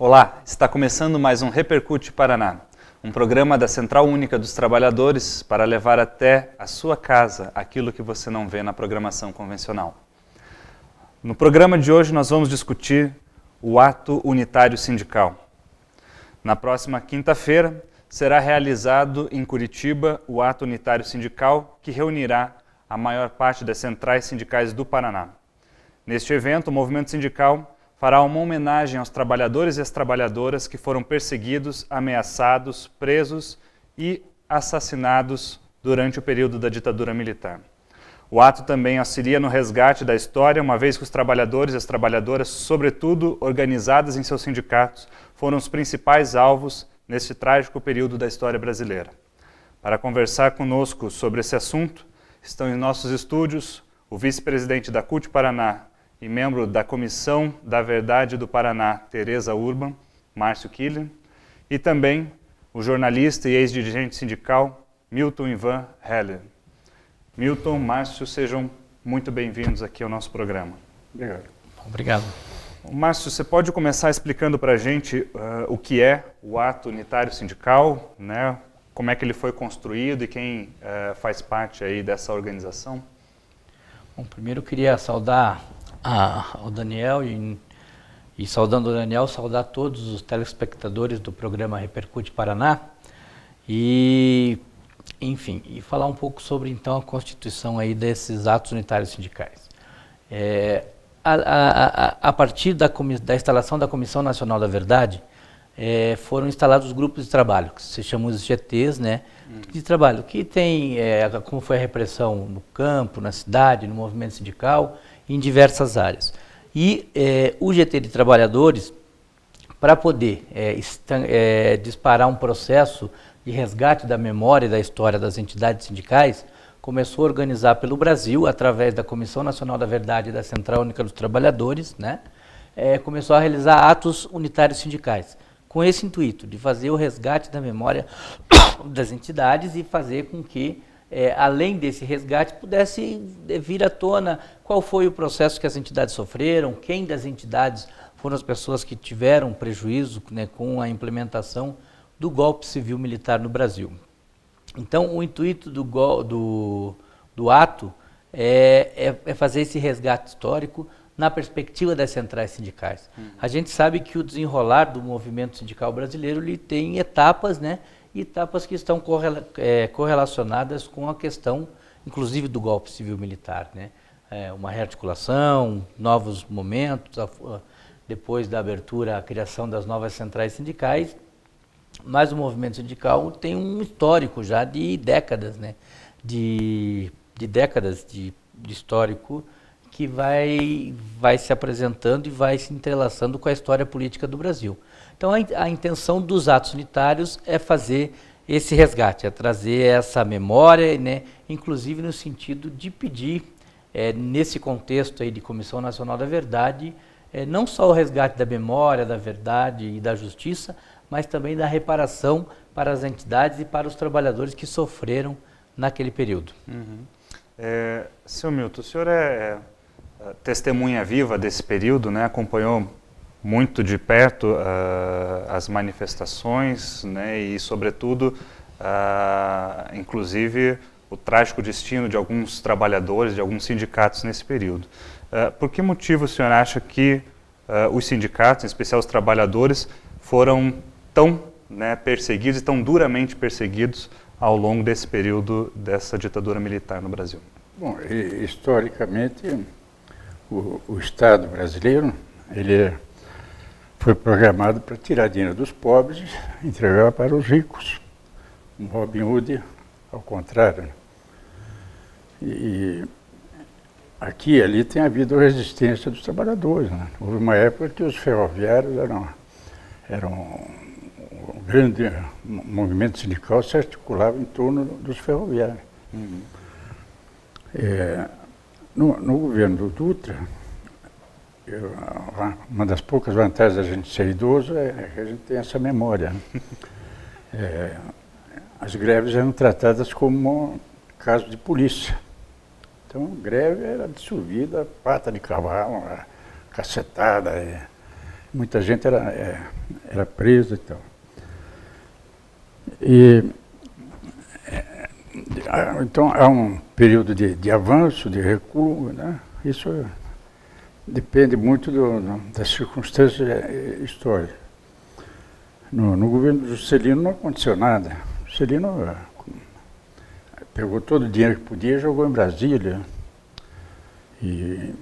Olá, está começando mais um Repercute Paraná, um programa da Central Única dos Trabalhadores para levar até a sua casa aquilo que você não vê na programação convencional. No programa de hoje nós vamos discutir o ato unitário sindical. Na próxima quinta-feira será realizado em Curitiba o ato unitário sindical que reunirá a maior parte das centrais sindicais do Paraná. Neste evento, o movimento sindical fará uma homenagem aos trabalhadores e às trabalhadoras que foram perseguidos, ameaçados, presos e assassinados durante o período da ditadura militar. O ato também auxilia no resgate da história, uma vez que os trabalhadores e as trabalhadoras, sobretudo organizadas em seus sindicatos, foram os principais alvos neste trágico período da história brasileira. Para conversar conosco sobre esse assunto, estão em nossos estúdios o vice-presidente da CUT Paraná e membro da Comissão da Verdade do Paraná, Tereza Urban, Márcio Killen, e também o jornalista e ex-dirigente sindical, Milton Ivan Heller. Milton, Márcio, sejam muito bem-vindos aqui ao nosso programa. Obrigado. Obrigado. Márcio, você pode começar explicando para a gente o que é o ato unitário sindical, né? Como é que ele foi construído e quem faz parte aí dessa organização? Bom, primeiro eu queria saudar ao Daniel e saudando o Daniel, saudar todos os telespectadores do programa Repercute Paraná e, enfim, e falar um pouco sobre então a constituição aí desses atos unitários sindicais. A partir da instalação da Comissão Nacional da Verdade, foram instalados grupos de trabalho, que se chamam os GTs, né, de trabalho, que tem, como foi a repressão no campo, na cidade, no movimento sindical, em diversas áreas. E o GT de trabalhadores, para poder disparar um processo de resgate da memória e da história das entidades sindicais, começou a organizar pelo Brasil, através da Comissão Nacional da Verdade e da Central Única dos Trabalhadores, né, começou a realizar atos unitários sindicais, com esse intuito de fazer o resgate da memória das entidades e fazer com que, além desse resgate, pudesse vir à tona qual foi o processo que as entidades sofreram, quem das entidades foram as pessoas que tiveram prejuízo, né, com a implementação do golpe civil-militar no Brasil. Então, o intuito do ato é fazer esse resgate histórico na perspectiva das centrais sindicais. A gente sabe que o desenrolar do movimento sindical brasileiro ele tem etapas, né, etapas que estão correlacionadas com a questão, inclusive, do golpe civil-militar, né? Uma rearticulação, novos momentos, depois da abertura, a criação das novas centrais sindicais, mas o movimento sindical tem um histórico já de décadas, né? De décadas de histórico que vai se apresentando e vai se entrelaçando com a história política do Brasil. Então, a intenção dos atos unitários é fazer esse resgate, é trazer essa memória, né, inclusive no sentido de pedir, nesse contexto aí de Comissão Nacional da Verdade, não só o resgate da memória, da verdade e da justiça, mas também da reparação para as entidades e para os trabalhadores que sofreram naquele período. Uhum. Seu Milton, o senhor é testemunha viva desse período, né? Acompanhou muito de perto as manifestações, né? E, sobretudo, inclusive, o trágico destino de alguns trabalhadores, de alguns sindicatos nesse período. Por que motivo o senhor acha que os sindicatos, em especial os trabalhadores, foram tão, né, perseguidos e tão duramente perseguidos ao longo desse período dessa ditadura militar no Brasil? Bom, historicamente, o Estado brasileiro, ele foi programado para tirar dinheiro dos pobres e entregar para os ricos. Um Robin Hood, ao contrário. Né? E aqui e ali tem havido resistência dos trabalhadores. Né? Houve uma época que os ferroviários eram um grande movimento sindical, se articulava em torno dos ferroviários. Uhum. No governo do Dutra, uma das poucas vantagens da gente ser idoso é que a gente tem essa memória. Né? As greves eram tratadas como caso de polícia. Então, greve era dissolvida, pata de cavalo, cacetada. Muita gente era presa e tal. Então há um período de avanço, de recuo, né? Isso depende muito das circunstâncias históricas. No governo do Juscelino não aconteceu nada. O Juscelino pegou todo o dinheiro que podia e jogou em Brasília. E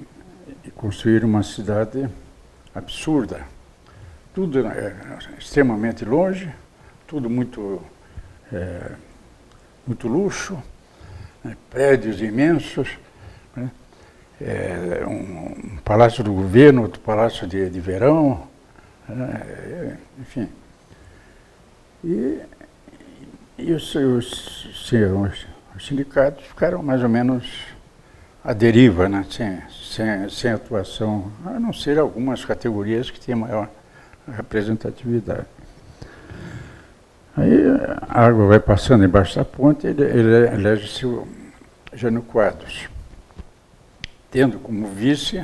construíram uma cidade absurda. Tudo extremamente longe, tudo muito luxo, né? Prédios imensos, né? Um palácio do governo, outro palácio de verão, né? Enfim. E os sindicatos ficaram mais ou menos à deriva, né? Sem atuação, a não ser algumas categorias que tinham maior representatividade. Aí a água vai passando embaixo da ponte e ele elege-se o Jânio Quadros, tendo como vice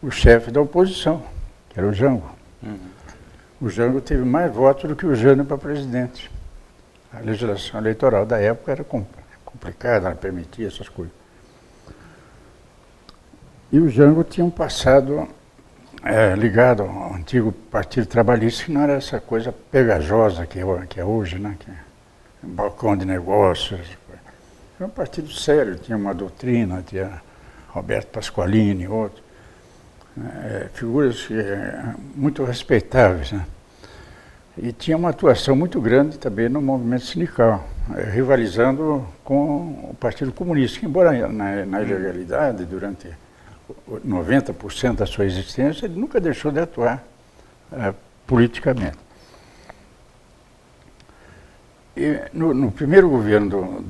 o chefe da oposição, que era o Jango. O Jango teve mais votos do que o Jânio para presidente. A legislação eleitoral da época era complicada, não permitia essas coisas. E o Jango tinha um passado ligado ao antigo Partido Trabalhista, que não era essa coisa pegajosa que é hoje, né? Que é um balcão de negócios. Era um partido sério, tinha uma doutrina, tinha Roberto Pasqualini, outro. Figuras muito respeitáveis, né? E tinha uma atuação muito grande também no movimento sindical, rivalizando com o Partido Comunista, que embora na ilegalidade, durante 90% da sua existência, ele nunca deixou de atuar politicamente. E no primeiro governo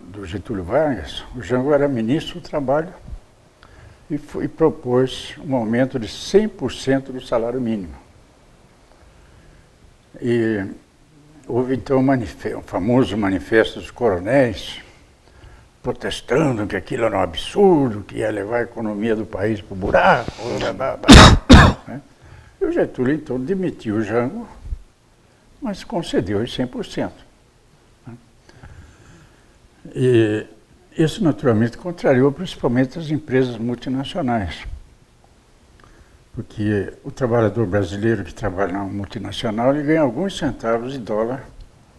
do Getúlio Vargas, o Jango era ministro do Trabalho e propôs um aumento de 100% do salário mínimo. E houve então o famoso manifesto dos coronéis, protestando que aquilo era um absurdo, que ia levar a economia do país para o buraco. Né? E o Getúlio então demitiu o Jango, mas concedeu os 100%. Né? E isso naturalmente contrariou principalmente as empresas multinacionais, porque o trabalhador brasileiro que trabalha na multinacional ele ganha alguns centavos de dólar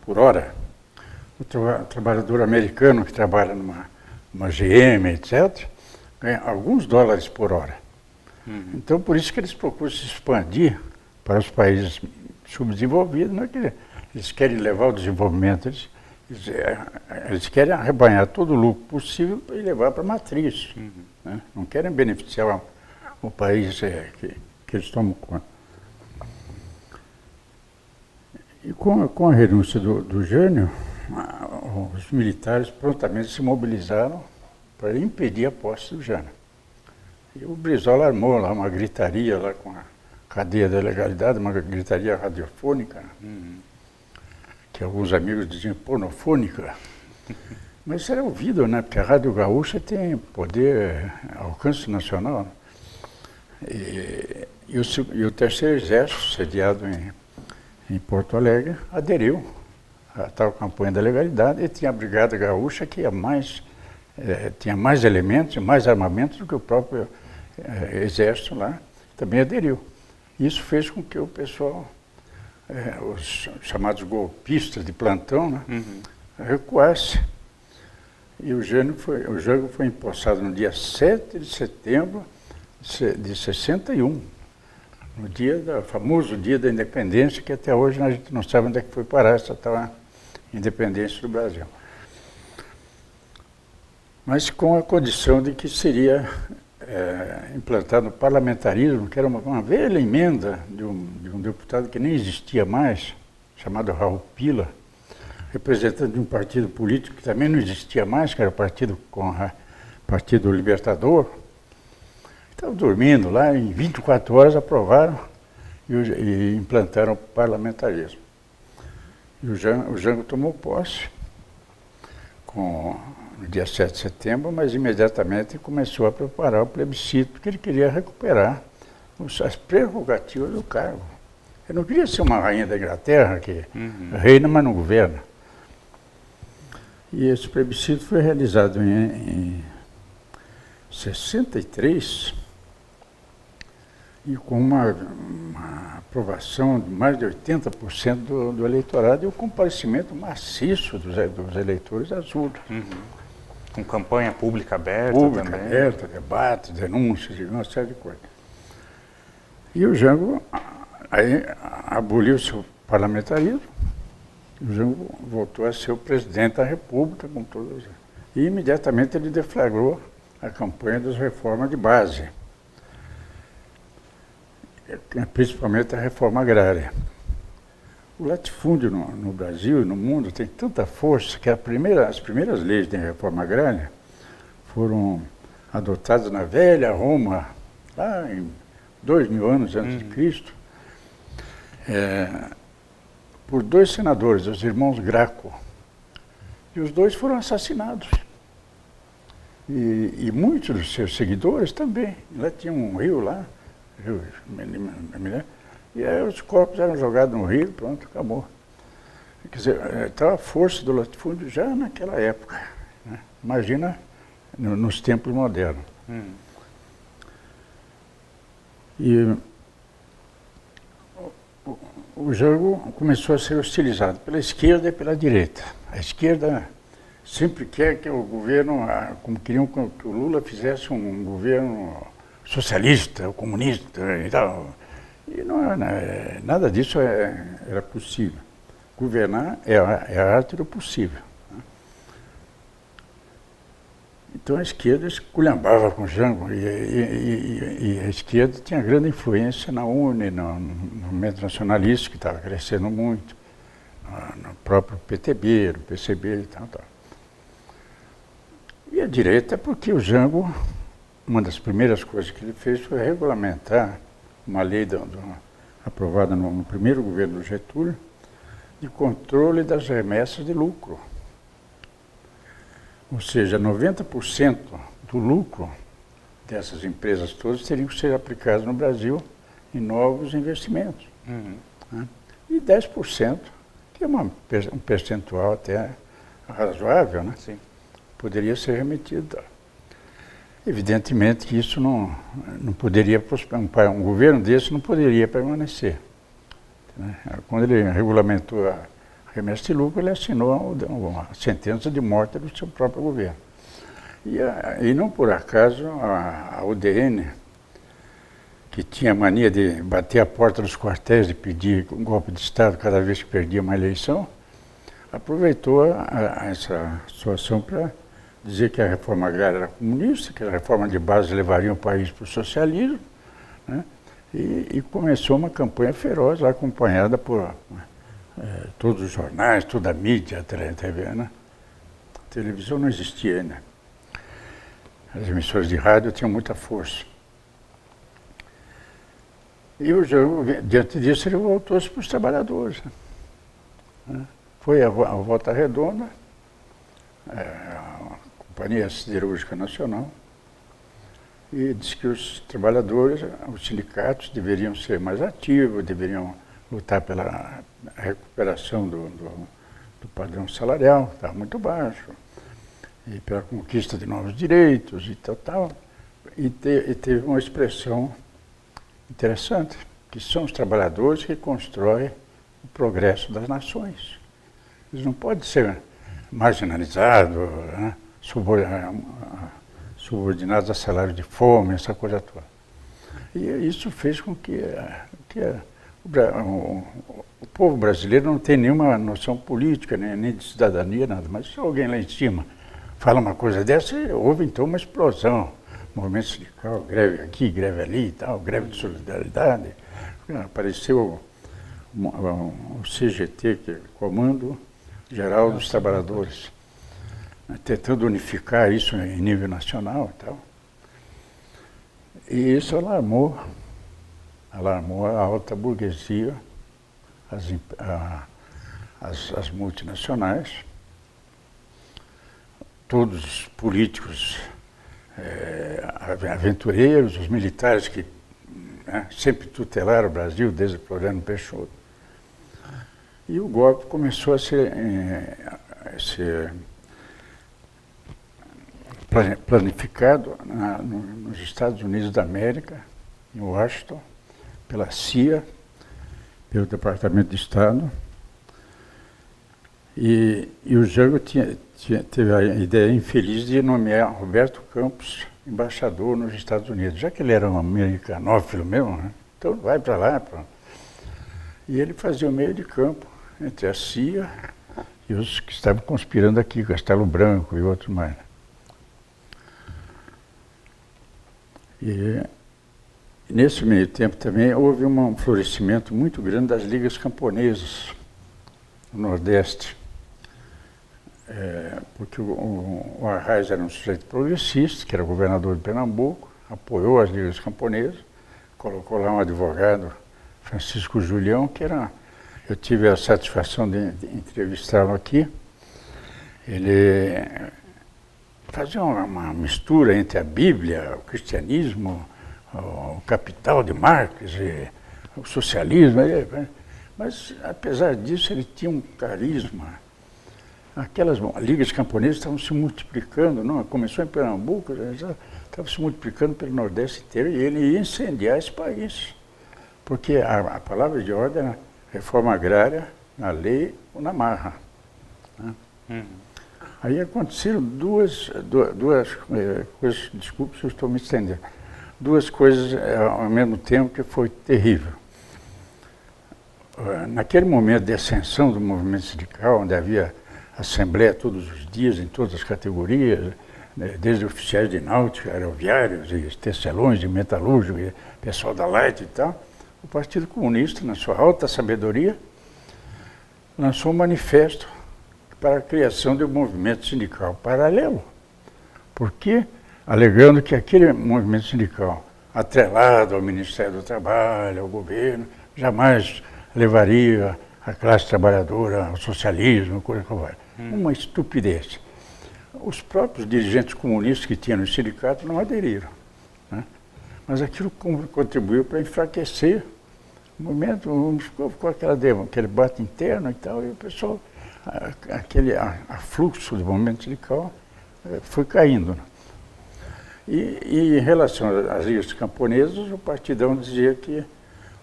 por hora. O trabalhador americano que trabalha numa GM, etc., ganha alguns dólares por hora. Então, por isso que eles procuram se expandir para os países subdesenvolvidos, não é que eles querem levar o desenvolvimento, eles querem arrebanhar todo o lucro possível e levar para a matriz. Né? Não querem beneficiar o país que eles tomam conta. E com a renúncia do Jânio, os militares prontamente se mobilizaram para impedir a posse do Jânio. E o Brizola armou lá uma gritaria lá com a cadeia da legalidade, uma gritaria radiofônica, que alguns amigos diziam pornofônica. Mas isso era ouvido, né? Porque a Rádio Gaúcha tem poder, alcance nacional. E o Terceiro Exército, sediado em Porto Alegre, aderiu a tal campanha da legalidade e tinha a Brigada Gaúcha que tinha mais elementos e mais armamentos do que o próprio Exército lá, também aderiu. Isso fez com que o pessoal, os chamados golpistas de plantão, né, recuasse. E o Jango foi empossado no dia 7 de setembro de 61, no famoso dia da independência, que até hoje a gente não sabe onde é que foi parar essa tal independência do Brasil. Mas com a condição de que seria implantado o parlamentarismo, que era uma velha emenda de um deputado que nem existia mais, chamado Raul Pila, representante de um partido político que também não existia mais, que era o Partido Libertador. Estavam dormindo lá, em 24 horas aprovaram e implantaram o parlamentarismo. E o Jango tomou posse no dia 7 de setembro, mas imediatamente começou a preparar o plebiscito, porque ele queria recuperar as prerrogativas do cargo. Eu não queria ser uma rainha da Inglaterra que reina, mas não governa. E esse plebiscito foi realizado em 63 e com uma aprovação de mais de 80% do eleitorado e o comparecimento maciço dos eleitores às urnas. Com campanha pública aberta Pública também. aberta, debates, denúncias, uma série de coisas. E o Jango aí aboliu-se o parlamentarismo, o Jango voltou a ser o presidente da República, com todos. E imediatamente ele deflagrou a campanha das reformas de base, principalmente a reforma agrária. O latifúndio no Brasil e no mundo tem tanta força que as primeiras leis de reforma agrária foram adotadas na velha Roma, lá em 2000 anos antes de Cristo, por dois senadores, os irmãos Graco. E os dois foram assassinados. E muitos dos seus seguidores também. Lá tinha um rio lá, e aí os corpos eram jogados no rio, pronto, acabou. Quer dizer, estava a força do latifúndio já naquela época, né? Imagina nos tempos modernos. E o Jango começou a ser hostilizado pela esquerda e pela direita. A esquerda sempre quer que o governo, como queriam que o Lula fizesse um governo socialista, comunista e tal. E nada disso era possível. Governar é a arte do possível. Né? Então a esquerda esculhambava com o Jango e a esquerda tinha grande influência na UNE, no movimento nacionalista, que estava crescendo muito, no próprio PTB, no PCB e tal. E a direita, porque o Jango, uma das primeiras coisas que ele fez foi regulamentar uma lei aprovada no primeiro governo do Getúlio, de controle das remessas de lucro. Ou seja, 90% do lucro dessas empresas todas teriam que ser aplicados no Brasil em novos investimentos. Né? E 10%, que é um percentual até razoável, né? Sim. Poderia ser remetido. Evidentemente que isso não poderia prosperar, um governo desse não poderia permanecer. Né? Quando ele regulamentou a remessa de lucro, ele assinou a sentença de morte do seu próprio governo. E não por acaso a UDN, que tinha a mania de bater a porta dos quartéis e pedir um golpe de Estado cada vez que perdia uma eleição, aproveitou essa situação para dizer que a reforma agrária era comunista, que a reforma de base levaria o país para o socialismo, né? E começou uma campanha feroz, acompanhada por todos os jornais, toda a mídia, a TV, né? A televisão não existia ainda. As emissoras de rádio tinham muita força. E o Jango, diante disso, ele voltou-se para os trabalhadores. Né? Foi a Volta Redonda, a Companhia Siderúrgica Nacional, e disse que os trabalhadores, os sindicatos, deveriam ser mais ativos, deveriam lutar pela recuperação do padrão salarial, que estava muito baixo, e pela conquista de novos direitos e tal. E teve uma expressão interessante, que são os trabalhadores que constroem o progresso das nações. Eles não podem ser marginalizados, né? Subordinados a salário de fome, essa coisa toda. E isso fez com que o povo brasileiro não tem nenhuma noção política, nem de cidadania, nada. Mas se alguém lá em cima fala uma coisa dessa, houve então uma explosão. Movimento sindical, greve aqui, greve ali e tal, greve de solidariedade. Apareceu o CGT, que é o Comando Geral dos Trabalhadores, tentando unificar isso em nível nacional e tal. E isso alarmou a alta burguesia, as multinacionais, todos os políticos aventureiros, os militares que né, sempre tutelaram o Brasil, desde Floriano Peixoto. E o golpe começou a ser planificado nos Estados Unidos da América, em Washington, pela CIA, pelo Departamento de Estado. E o Jango teve a ideia infeliz de nomear Roberto Campos embaixador nos Estados Unidos, já que ele era um americanófilo mesmo, né? Então vai para lá. E ele fazia o meio de campo entre a CIA e os que estavam conspirando aqui, Castelo Branco e outros mais. E nesse meio tempo também houve um florescimento muito grande das ligas camponesas no Nordeste. Porque o Arraes era um sujeito progressista, que era governador de Pernambuco, apoiou as ligas camponesas, colocou lá um advogado, Francisco Julião, que era... Eu tive a satisfação de entrevistá-lo aqui. Ele fazia uma mistura entre a Bíblia, o cristianismo, o Capital de Marx, e o socialismo. Mas, apesar disso, ele tinha um carisma. Aquelas ligas camponesas estavam se multiplicando, não? Começou em Pernambuco, já estava se multiplicando pelo Nordeste inteiro, e ele ia incendiar esse país. Porque a palavra de ordem era reforma agrária, na lei ou na marra. Né? Aí aconteceram duas coisas, desculpe se eu estou me estendendo, duas coisas ao mesmo tempo que foi terrível. Naquele momento de ascensão do movimento sindical, onde havia assembleia todos os dias, em todas as categorias, desde oficiais de náutica, aeroviários, e tecelões, de metalúrgico, e pessoal da Light e tal, o Partido Comunista, na sua alta sabedoria, lançou um manifesto para a criação de um movimento sindical paralelo. Porque, alegando que aquele movimento sindical, atrelado ao Ministério do Trabalho, ao governo, jamais levaria a classe trabalhadora ao socialismo, coisa que vai. Uma estupidez. Os próprios dirigentes comunistas que tinham no sindicato não aderiram. Né? Mas aquilo contribuiu para enfraquecer o movimento, ficou aquele debate interno e tal, e o pessoal, aquele afluxo do movimento sindical foi caindo. Né? E em relação às ligas camponesas, o Partidão dizia que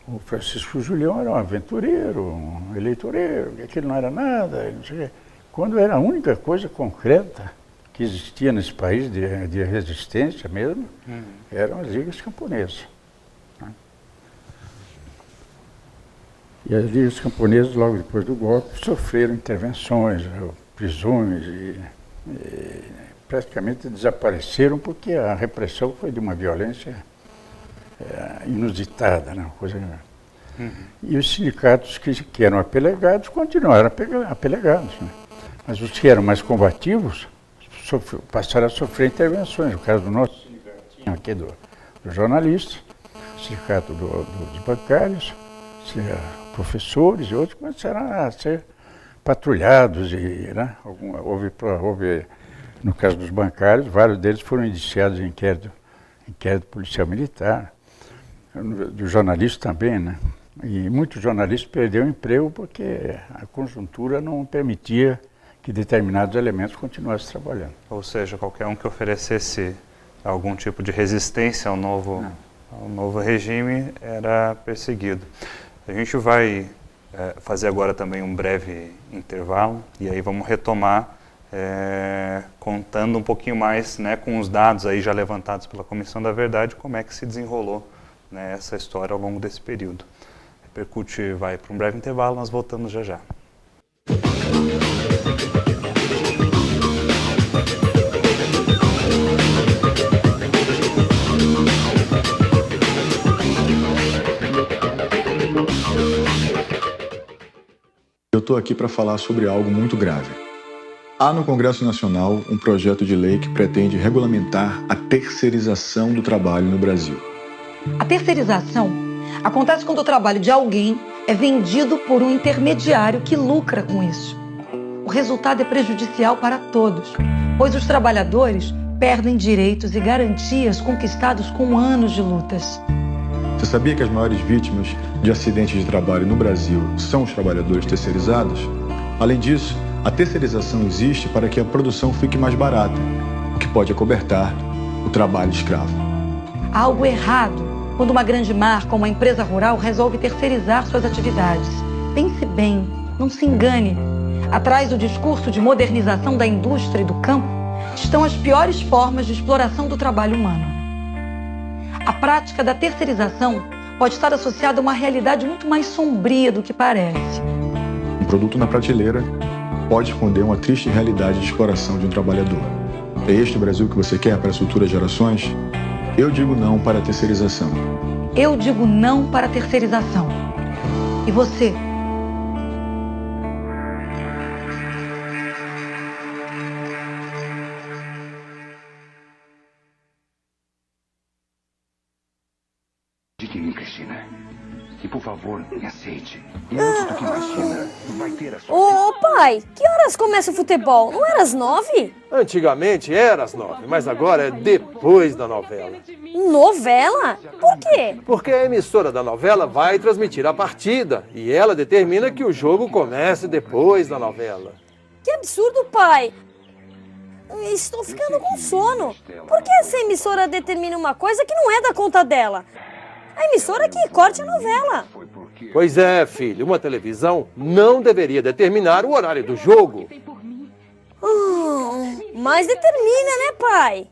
o Francisco Julião era um aventureiro, um eleitoreiro, que aquilo não era nada, não sei o quê. Quando era a única coisa concreta que existia nesse país de resistência mesmo, eram as ligas camponesas. Né? E as ligas camponesas, logo depois do golpe, sofreram intervenções, prisões e praticamente desapareceram porque a repressão foi de uma violência inusitada, né? Uma coisa... E os sindicatos que eram apelegados continuaram apelegados, né? Mas os que eram mais combativos passaram a sofrer intervenções. No caso do nosso sindicatinho aqui do jornalista, o sindicato dos bancários, professores e outros começaram a ser patrulhados. Né? Houve, no caso dos bancários, vários deles foram indiciados em inquérito policial militar. Do jornalista também, né? E muitos jornalistas perderam o emprego porque a conjuntura não permitia que determinados elementos continuassem trabalhando. Ou seja, qualquer um que oferecesse algum tipo de resistência ao novo regime era perseguido. A gente vai fazer agora também um breve intervalo e aí vamos retomar contando um pouquinho mais, né, com os dados aí já levantados pela Comissão da Verdade, como é que se desenrolou, né, essa história ao longo desse período. Repercute vai para um breve intervalo, nós voltamos já já. Eu estou aqui para falar sobre algo muito grave. Há no Congresso Nacional um projeto de lei que pretende regulamentar a terceirização do trabalho no Brasil. A terceirização acontece quando o trabalho de alguém é vendido por um intermediário que lucra com isso. O resultado é prejudicial para todos, pois os trabalhadores perdem direitos e garantias conquistados com anos de lutas. Você sabia que as maiores vítimas de acidentes de trabalho no Brasil são os trabalhadores terceirizados? Além disso, a terceirização existe para que a produção fique mais barata, o que pode acobertar o trabalho escravo. Há algo errado quando uma grande marca ou uma empresa rural resolve terceirizar suas atividades. Pense bem, não se engane. Atrás do discurso de modernização da indústria e do campo estão as piores formas de exploração do trabalho humano. A prática da terceirização pode estar associada a uma realidade muito mais sombria do que parece. Um produto na prateleira pode esconder uma triste realidade de exploração de um trabalhador. É este o Brasil que você quer para as futuras gerações? Eu digo não para a terceirização. Eu digo não para a terceirização. E você? Acredite em mim, Cristina. E por favor, me aceite. E antes do que imagina, vai ter a sua... Ô, pai, que horas começa o futebol? Não era às 9? Antigamente era às 9, mas agora é depois da novela. Novela? Por quê? Porque a emissora da novela vai transmitir a partida e ela determina que o jogo comece depois da novela. Que absurdo, pai. Estou ficando com sono. Por que essa emissora determina uma coisa que não é da conta dela? A emissora que corte a novela. Pois é, filho, uma televisão não deveria determinar o horário do jogo. Mas determina, né, pai?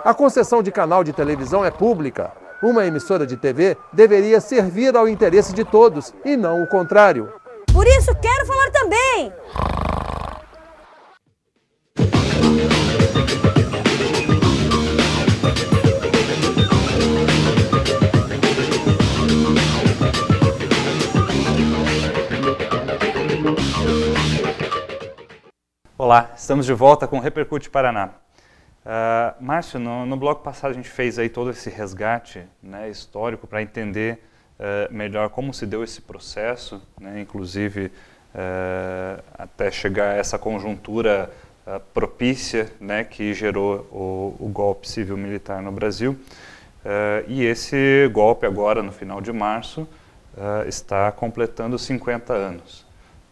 A concessão de canal de televisão é pública. Uma emissora de TV deveria servir ao interesse de todos e não o contrário. Por isso quero falar também. Olá, estamos de volta com o Repercute Paraná. Márcio, no bloco passado a gente fez aí todo esse resgate, né, histórico para entender melhor como se deu esse processo, né, inclusive até chegar a essa conjuntura propícia, né, que gerou o golpe civil-militar no Brasil. E esse golpe agora, no final de março, está completando 50 anos.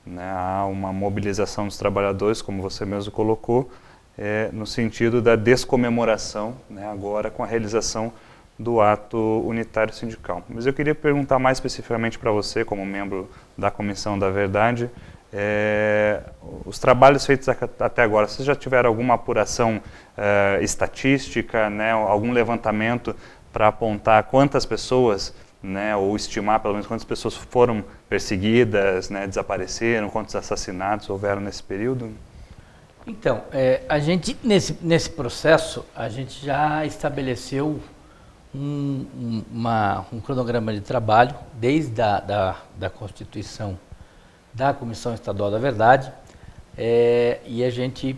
Né, há uma mobilização dos trabalhadores, como você mesmo colocou, no sentido da descomemoração, né, agora com a realização do ato unitário sindical. Mas eu queria perguntar mais especificamente para você, como membro da Comissão da Verdade, os trabalhos feitos até agora, vocês já tiveram alguma apuração estatística, né, algum levantamento para apontar quantas pessoas, né, ou estimar pelo menos quantas pessoas foram perseguidas, né, desapareceram, quantos assassinatos houveram nesse período? Então, a gente, nesse processo, a gente já estabeleceu um cronograma de trabalho desde da constituição da Comissão Estadual da Verdade, e a gente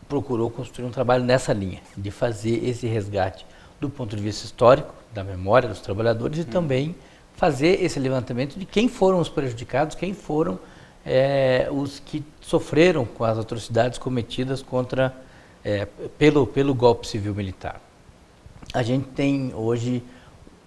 procurou construir um trabalho nessa linha, de fazer esse resgate do ponto de vista histórico, da memória dos trabalhadores, e também fazer esse levantamento de quem foram os prejudicados, quem foram os que sofreram com as atrocidades cometidas pelo golpe civil-militar. A gente tem hoje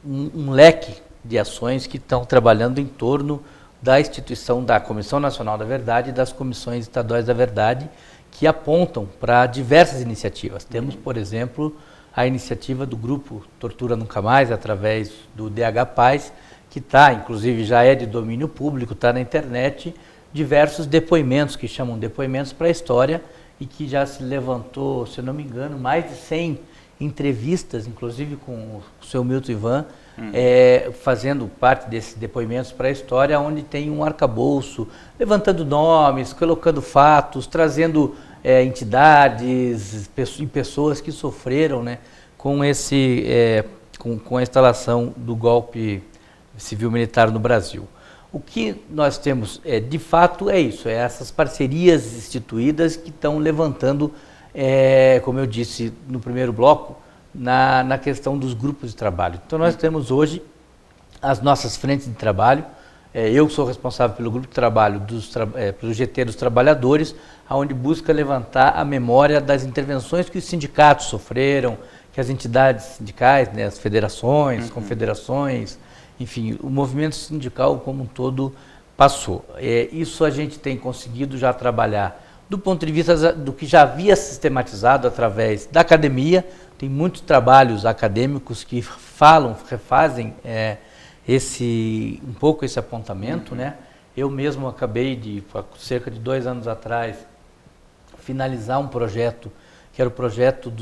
um leque de ações que estão trabalhando em torno da instituição da Comissão Nacional da Verdade e das Comissões Estaduais da Verdade, que apontam para diversas iniciativas. Temos, por exemplo, a iniciativa do grupo Tortura Nunca Mais, através do DH Paz, que está, inclusive já é de domínio público, está na internet, diversos depoimentos, que chamam depoimentos para a história, e que já se levantou, se eu não me engano, mais de 100 entrevistas, inclusive com o seu Milton Ivan, fazendo parte desses depoimentos para a história, onde tem um arcabouço, levantando nomes, colocando fatos, trazendo entidades e pessoas que sofreram, né, com a instalação do golpe civil-militar no Brasil. O que nós temos, de fato, é isso, essas parcerias instituídas que estão levantando, como eu disse no primeiro bloco, na questão dos grupos de trabalho. Então nós temos hoje as nossas frentes de trabalho, eu sou responsável pelo grupo de trabalho pelo GT dos Trabalhadores, onde busca levantar a memória das intervenções que os sindicatos sofreram, que as entidades sindicais, né, as federações, confederações, enfim, o movimento sindical como um todo passou. Isso a gente tem conseguido já trabalhar do ponto de vista do que já havia sistematizado através da academia. Tem muitos trabalhos acadêmicos que refazem um pouco esse apontamento, né? Eu mesmo acabei de, cerca de 2 anos atrás, finalizar um projeto, que era o projeto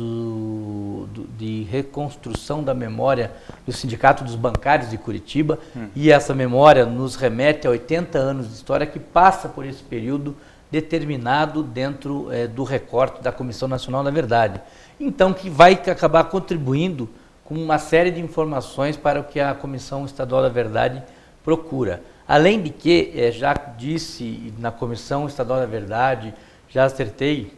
de reconstrução da memória do Sindicato dos Bancários de Curitiba, e essa memória nos remete a 80 anos de história que passa por esse período determinado dentro do recorte da Comissão Nacional da Verdade. Então, que vai acabar contribuindo com uma série de informações para o que a Comissão Estadual da Verdade procura. Além de que, já disse na Comissão Estadual da Verdade, já acertei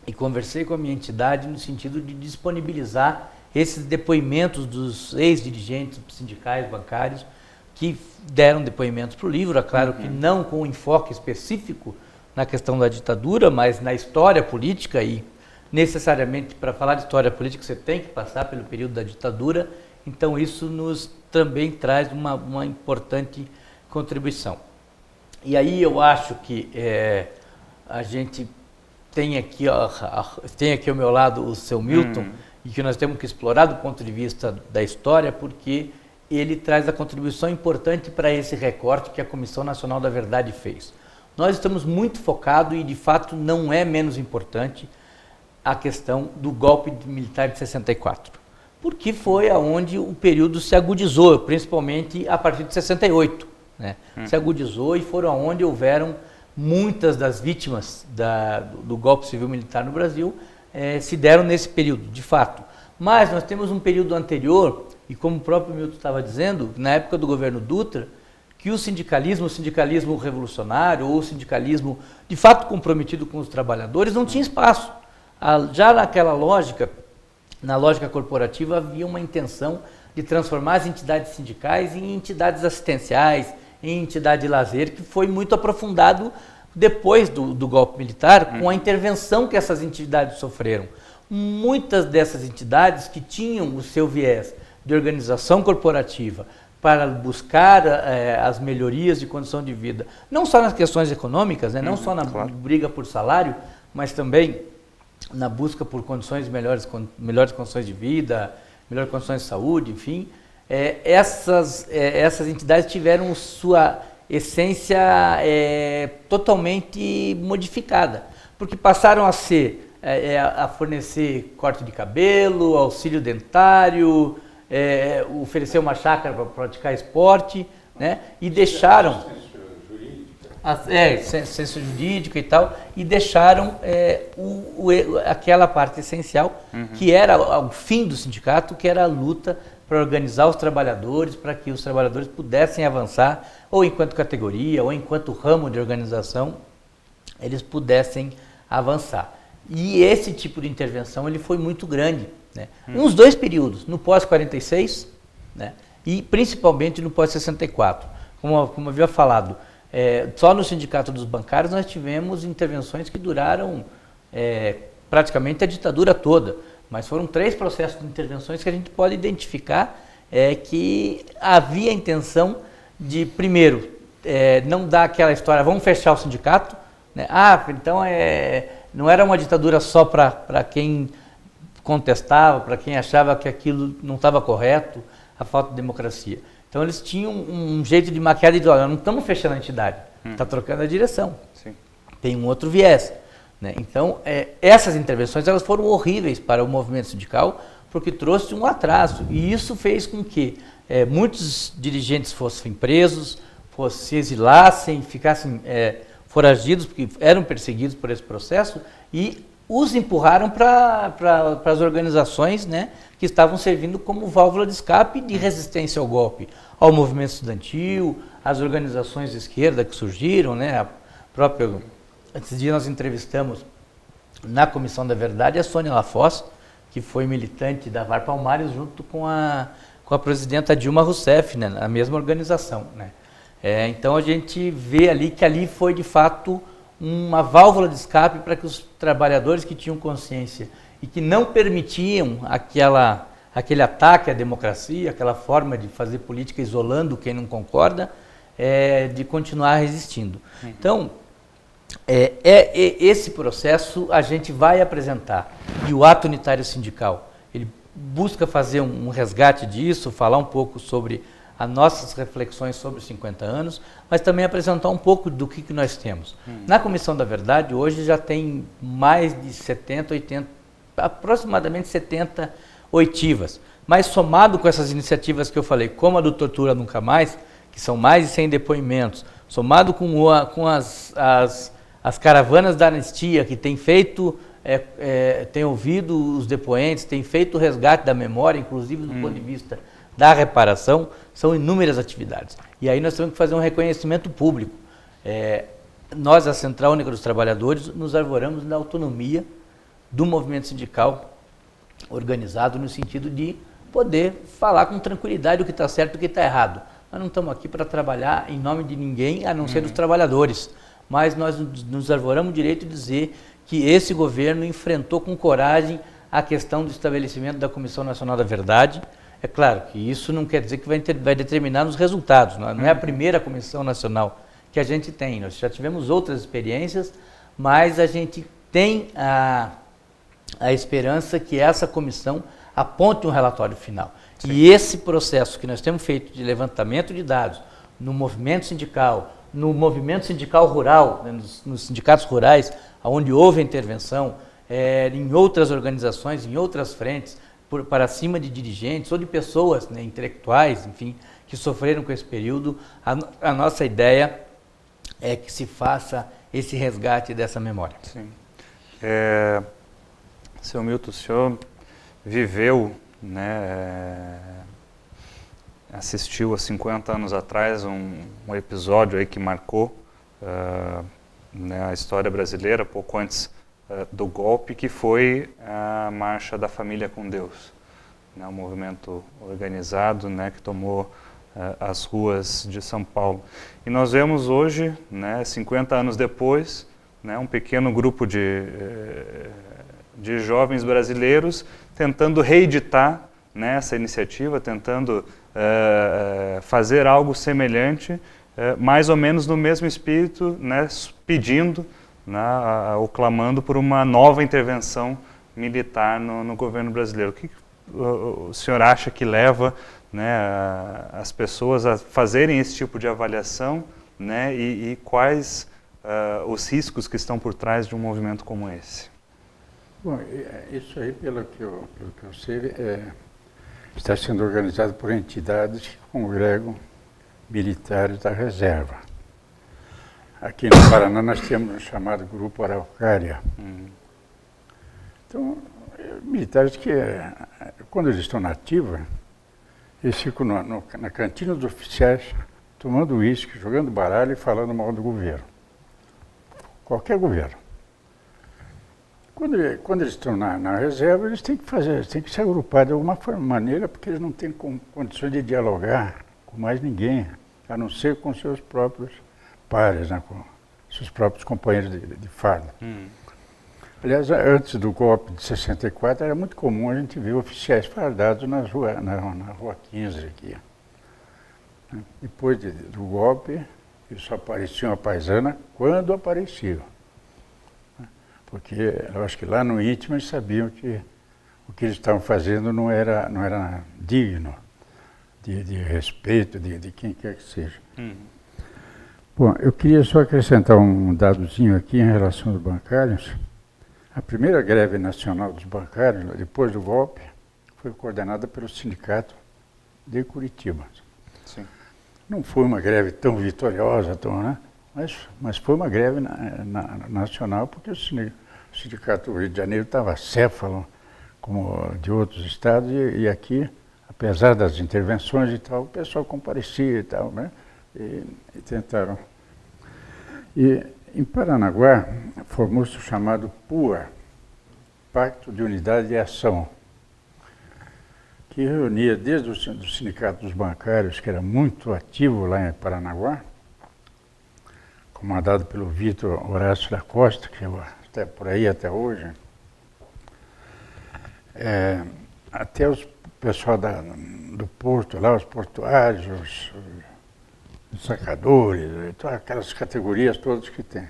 e conversei com a minha entidade no sentido de disponibilizar esses depoimentos dos ex-dirigentes sindicais, bancários, que deram depoimentos para o livro, é claro que não com enfoque específico na questão da ditadura, mas na história política, e necessariamente para falar de história política você tem que passar pelo período da ditadura, então isso nos também traz uma importante contribuição. E aí eu acho que a gente tem aqui ao meu lado o seu Milton, e que nós temos que explorar do ponto de vista da história, porque ele traz a contribuição importante para esse recorte que a Comissão Nacional da Verdade fez. Nós estamos muito focados, e de fato não é menos importante, a questão do golpe militar de 64, porque foi aonde o período se agudizou, principalmente a partir de 68, né? Se agudizou, e foram aonde houveram muitas das vítimas do golpe civil-militar no Brasil, se deram nesse período, de fato. Mas nós temos um período anterior, e como o próprio Milton estava dizendo, na época do governo Dutra, que o sindicalismo revolucionário, ou o sindicalismo de fato comprometido com os trabalhadores, não tinha espaço. Já naquela lógica, na lógica corporativa, havia uma intenção de transformar as entidades sindicais em entidades assistenciais, em entidade de lazer, que foi muito aprofundado depois do golpe militar, com a intervenção que essas entidades sofreram. Muitas dessas entidades que tinham o seu viés de organização corporativa para buscar as melhorias de condição de vida, não só nas questões econômicas, né, não só na briga por salário, mas também na busca por melhores condições de vida, melhores condições de saúde, enfim, essas entidades tiveram sua essência totalmente modificada, porque passaram a a fornecer corte de cabelo, auxílio dentário, oferecer uma chácara para praticar esporte, né? E deixaram ciência jurídica e tal, e deixaram aquela parte essencial, que era o fim do sindicato, que era a luta para organizar os trabalhadores, para que os trabalhadores pudessem avançar, ou enquanto categoria, ou enquanto ramo de organização, eles pudessem avançar. E esse tipo de intervenção ele foi muito grande, né? Nos 2 períodos, no pós-46, né? E principalmente no pós-64. Como havia falado, só no Sindicato dos Bancários nós tivemos intervenções que duraram praticamente a ditadura toda, mas foram 3 processos de intervenções que a gente pode identificar que havia a intenção de, primeiro, não dar aquela história, vamos fechar o sindicato, né? Então não era uma ditadura só para quem contestava, para quem achava que aquilo não estava correto, a falta de democracia. Então eles tinham um jeito de maquiar e dizer, olha, não estamos fechando a entidade, está trocando a direção. Sim. Tem um outro viés, né? Então essas intervenções elas foram horríveis para o movimento sindical, porque trouxe um atraso, e isso fez com que muitos dirigentes fossem presos, se exilassem, ficassem foragidos, porque eram perseguidos por esse processo, e os empurraram para as organizações, né, que estavam servindo como válvula de escape de resistência ao golpe, ao movimento estudantil, às organizações de esquerda que surgiram, né, esses dias nós entrevistamos na Comissão da Verdade a Sônia Lafosse, que foi militante da VAR Palmares junto com a presidenta Dilma Rousseff, né, na mesma organização, né. Então a gente vê ali que ali foi de fato uma válvula de escape para que os trabalhadores que tinham consciência e que não permitiam aquele ataque à democracia, aquela forma de fazer política isolando quem não concorda, de continuar resistindo. Então, esse processo a gente vai apresentar. E o ato unitário sindical, ele busca fazer um resgate disso, falar um pouco sobre as nossas reflexões sobre os 50 anos, mas também apresentar um pouco do que nós temos. Na Comissão da Verdade, hoje já tem mais de 70, 80, aproximadamente 70 oitivas. Mas somado com essas iniciativas que eu falei, como a do Tortura Nunca Mais, que são mais de 100 depoimentos, somado com as caravanas da anistia, que tem feito, tem ouvido os depoentes, tem feito o resgate da memória, inclusive do ponto de vista da reparação, são inúmeras atividades. E aí nós temos que fazer um reconhecimento público. Nós, a Central Única dos Trabalhadores, nos arvoramos na autonomia do movimento sindical organizado no sentido de poder falar com tranquilidade o que está certo e o que está errado. Nós não estamos aqui para trabalhar em nome de ninguém, a não ser dos trabalhadores. Mas nós nos arvoramos o direito de dizer que esse governo enfrentou com coragem a questão do estabelecimento da Comissão Nacional da Verdade. É claro que isso não quer dizer que vai determinar os resultados. Não é a primeira Comissão Nacional que a gente tem. Nós já tivemos outras experiências, mas a gente tem a esperança que essa comissão aponte um relatório final. Sim. E esse processo que nós temos feito de levantamento de dados no movimento sindical rural, né, nos sindicatos rurais, onde houve intervenção, em outras organizações, em outras frentes, para cima de dirigentes ou de pessoas, né, intelectuais, enfim, que sofreram com esse período, a nossa ideia é que se faça esse resgate dessa memória. Sim. Seu Milton, o senhor viveu, né, assistiu há 50 anos atrás um episódio aí que marcou né, a história brasileira, pouco antes do golpe, que foi a Marcha da Família com Deus, né, um movimento organizado, né, que tomou as ruas de São Paulo. E nós vemos hoje, né, 50 anos depois, né, um pequeno grupo de jovens brasileiros tentando reeditar, né, essa iniciativa, tentando fazer algo semelhante, mais ou menos no mesmo espírito, né, pedindo, né, ou clamando por uma nova intervenção militar no governo brasileiro. O que o senhor acha que leva, né, as pessoas a fazerem esse tipo de avaliação, né, e quais os riscos que estão por trás de um movimento como esse? Bom, isso aí, pelo que eu sei, está sendo organizado por entidades que congregam militares da reserva. Aqui no Paraná nós temos um chamado Grupo Araucária. Então, militares que, quando eles estão na ativa, eles ficam na cantina dos oficiais, tomando uísque, jogando baralho e falando mal do governo. Qualquer governo. Quando eles estão na reserva, eles têm que se agrupar de alguma maneira, porque eles não têm condições de dialogar com mais ninguém, a não ser com seus próprios pares, né, com seus próprios companheiros de farda. Aliás, antes do golpe de 64, era muito comum a gente ver oficiais fardados na rua 15 aqui. Depois do golpe, eles só apareciam à paisana quando apareciam. Porque eu acho que lá no íntimo eles sabiam que o que eles estavam fazendo não era digno de respeito de quem quer que seja. Bom, eu queria só acrescentar um dadozinho aqui em relação aos bancários. A primeira greve nacional dos bancários, depois do golpe, foi coordenada pelo sindicato de Curitiba. Sim. Não foi uma greve tão vitoriosa, né? Mas foi uma greve nacional, porque o sindicato do Rio de Janeiro estava acéfalo, como de outros estados, e aqui, apesar das intervenções e tal, o pessoal comparecia e tal, né? E tentaram. E em Paranaguá formou-se o chamado PUA, Pacto de Unidade e Ação, que reunia desde o sindicato dos bancários, que era muito ativo lá em Paranaguá, comandado pelo Vitor Horácio da Costa, que está por aí até hoje. Até o pessoal do porto lá, os portuários, os sacadores, aquelas categorias todas que tem.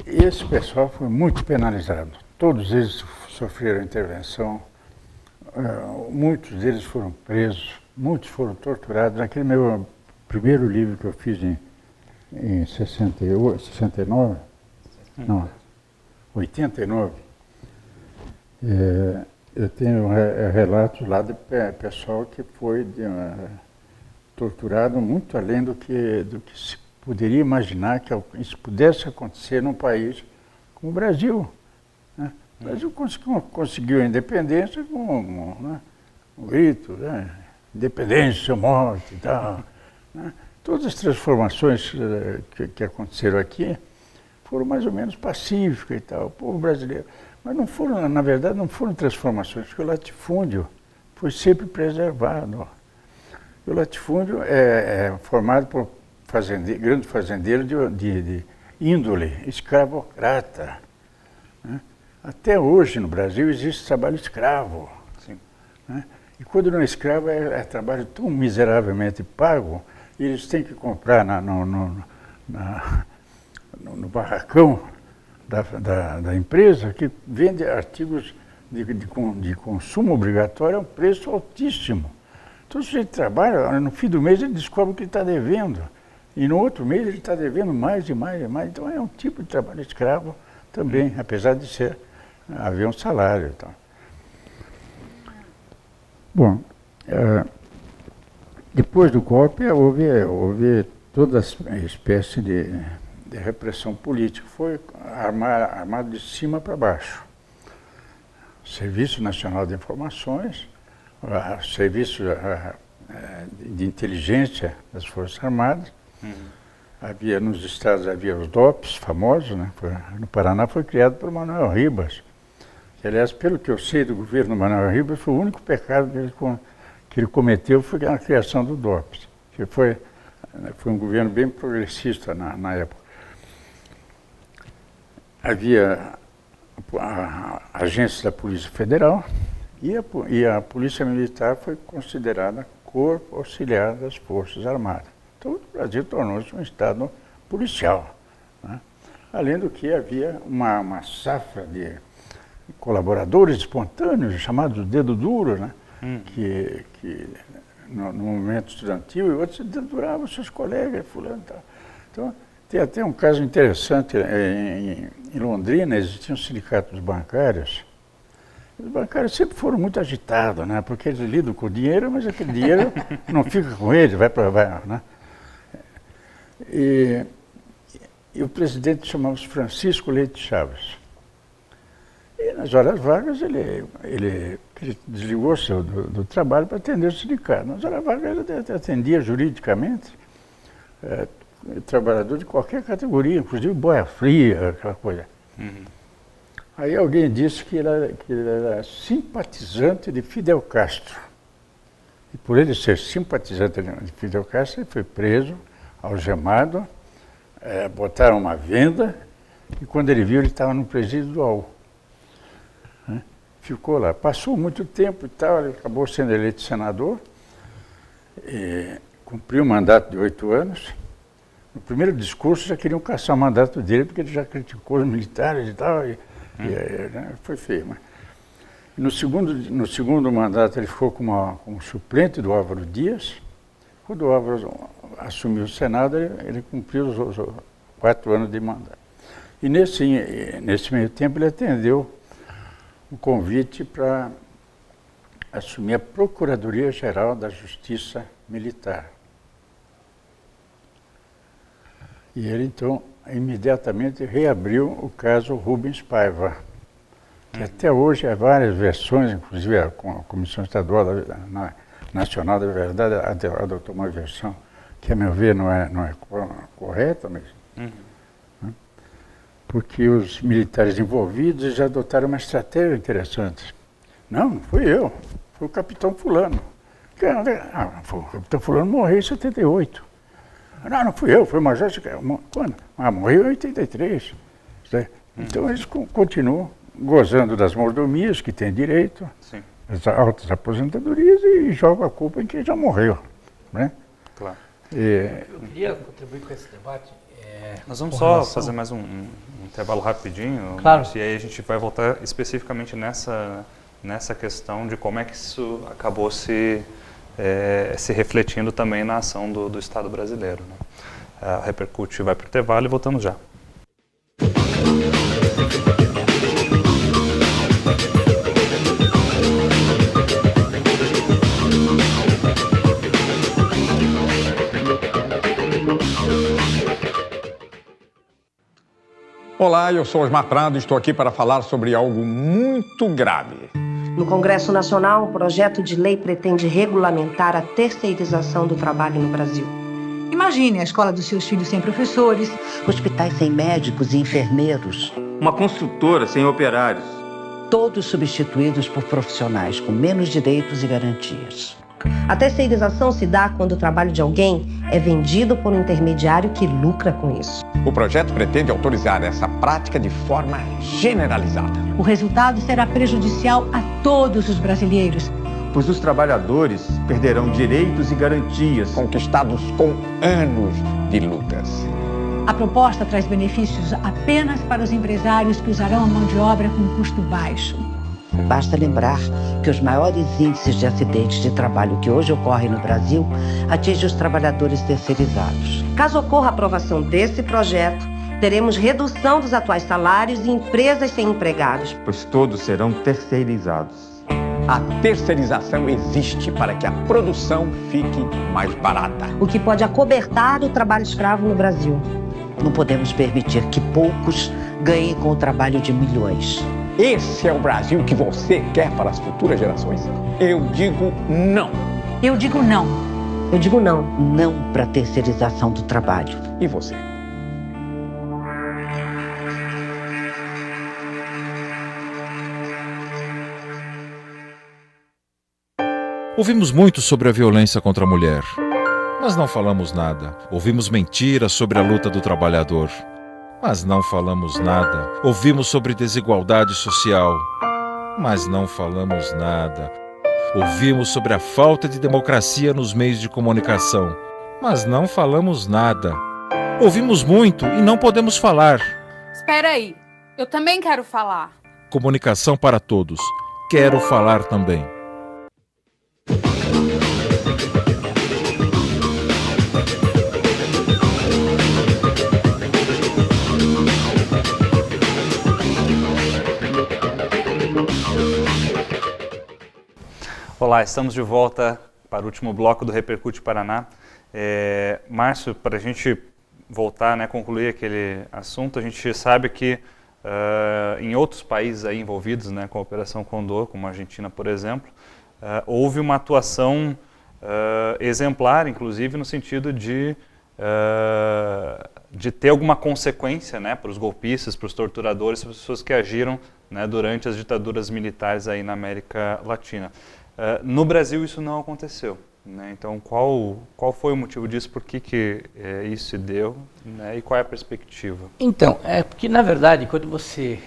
E esse pessoal foi muito penalizado. Todos eles sofreram intervenção, muitos deles foram presos, muitos foram torturados. Naquele meu primeiro livro que eu fiz em 69, não, 89, eu tenho relatos lá de pessoal que foi torturado muito além do que se poderia imaginar que isso pudesse acontecer num país como o Brasil. Né? O Brasil conseguiu a independência com um grito, né? Independência, morte e tal. Né? Todas as transformações que aconteceram aqui foram mais ou menos pacíficas e tal, o povo brasileiro. Mas não foram, na verdade, não foram transformações, porque o latifúndio foi sempre preservado. O latifúndio é formado por grandes fazendeiros de índole escravocrata. Né? Até hoje no Brasil existe trabalho escravo. Né? E quando não é escravo é trabalho tão miseravelmente pago, e eles têm que comprar no barracão da empresa, que vende artigos de consumo obrigatório a um preço altíssimo. Então, se ele trabalha, no fim do mês ele descobre que está devendo. E no outro mês ele está devendo mais e mais e mais. Então é um tipo de trabalho escravo também, apesar de haver um salário. Então. Bom, depois do golpe houve toda espécie de repressão política. Foi armado de cima para baixo. Serviço Nacional de Informações, Serviço de Inteligência das Forças Armadas. Havia nos estados os DOPS famosos, né? No Paraná foi criado por Manuel Ribas. Que, aliás, pelo que eu sei do governo Manuel Ribas, foi o único pecado que ele cometeu foi a criação do DOPS, que foi um governo bem progressista na época. Havia agências da Polícia Federal e a Polícia Militar foi considerada corpo auxiliar das Forças Armadas. Então o Brasil tornou-se um estado policial. Né? Além do que havia uma safra de colaboradores espontâneos, chamados dedo duro, né? Que no movimento estudantil, e outros deduravam seus colegas, fulano e tal. Então, tem até um caso interessante, em Londrina existiam sindicatos bancários. Os bancários sempre foram muito agitados, né? Porque eles lidam com o dinheiro, mas aquele dinheiro não fica com eles, vai para lá, né? E o presidente chamava-se Francisco Leite Chaves. E nas horas vagas ele desligou-se do trabalho para atender o sindicato. Nas horas vagas ele atendia juridicamente trabalhador de qualquer categoria, inclusive boia fria, aquela coisa. Aí alguém disse que ele era simpatizante de Fidel Castro. E por ele ser simpatizante de Fidel Castro, ele foi preso, algemado, botaram uma venda, e quando ele viu, ele estava no presídio do UOL. Ficou lá. Passou muito tempo e tal, ele acabou sendo eleito senador, cumpriu um mandato de 8 anos. No primeiro discurso já queriam caçar o mandato dele, porque ele já criticou os militares e tal, foi feio. Mas no segundo mandato ele ficou como suplente do Álvaro Dias. Quando o Álvaro assumiu o Senado, ele cumpriu os 4 anos de mandato. E nesse meio tempo ele atendeu o convite para assumir a Procuradoria-Geral da Justiça Militar. E ele, então, imediatamente reabriu o caso Rubens Paiva, que até hoje há várias versões, inclusive a Comissão Estadual Nacional da Verdade adotou uma versão que, a meu ver, não é correta, mas... Porque os militares envolvidos já adotaram uma estratégia interessante. Não fui eu, foi o capitão fulano. O capitão fulano morreu em 78. Não fui eu, foi o Major Siqueira. Quando? Morreu em 83. Então eles continuam gozando das mordomias que têm direito, as altas aposentadorias, e jogam a culpa em quem já morreu. Né? Claro. Eu queria contribuir com esse debate. Nós vamos só fazer mais um intervalo rapidinho, claro. Márcio, e aí a gente vai voltar especificamente nessa questão de como é que isso acabou se refletindo também na ação do Estado brasileiro. Né? Repercute, vai para o intervalo e voltamos já. Olá, eu sou Osmar Prado e estou aqui para falar sobre algo muito grave. No Congresso Nacional, um projeto de lei pretende regulamentar a terceirização do trabalho no Brasil. Imagine a escola dos seus filhos sem professores, hospitais sem médicos e enfermeiros, uma construtora sem operários. Todos substituídos por profissionais com menos direitos e garantias. A terceirização se dá quando o trabalho de alguém é vendido por um intermediário que lucra com isso. O projeto pretende autorizar essa prática de forma generalizada. O resultado será prejudicial a todos os brasileiros, pois os trabalhadores perderão direitos e garantias conquistados com anos de lutas. A proposta traz benefícios apenas para os empresários que usarão a mão de obra com custo baixo. Basta lembrar que os maiores índices de acidentes de trabalho que hoje ocorrem no Brasil atingem os trabalhadores terceirizados. Caso ocorra a aprovação desse projeto, teremos redução dos atuais salários e empresas sem empregados. Pois todos serão terceirizados. A terceirização existe para que a produção fique mais barata. O que pode acobertar o trabalho escravo no Brasil. Não podemos permitir que poucos ganhem com o trabalho de milhões. Esse é o Brasil que você quer para as futuras gerações? Eu digo não. Eu digo não. Eu digo não. Não para a terceirização do trabalho. E você? Ouvimos muito sobre a violência contra a mulher, mas não falamos nada. Ouvimos mentiras sobre a luta do trabalhador, mas não falamos nada. Ouvimos sobre desigualdade social, mas não falamos nada. Ouvimos sobre a falta de democracia nos meios de comunicação, mas não falamos nada. Ouvimos muito e não podemos falar. Espera aí, eu também quero falar. Comunicação para todos. Quero falar também. Olá, estamos de volta para o último bloco do Repercute Paraná. Márcio, para a gente voltar, né, concluir aquele assunto, a gente sabe que em outros países aí envolvidos, né, com a Operação Condor, como a Argentina, por exemplo, houve uma atuação exemplar, inclusive no sentido de ter alguma consequência, né, para os golpistas, para os torturadores, para as pessoas que agiram, né, durante as ditaduras militares aí na América Latina. No Brasil isso não aconteceu, né? Então qual foi o motivo disso, por que isso se deu, né? E qual é a perspectiva? Então, porque na verdade quando você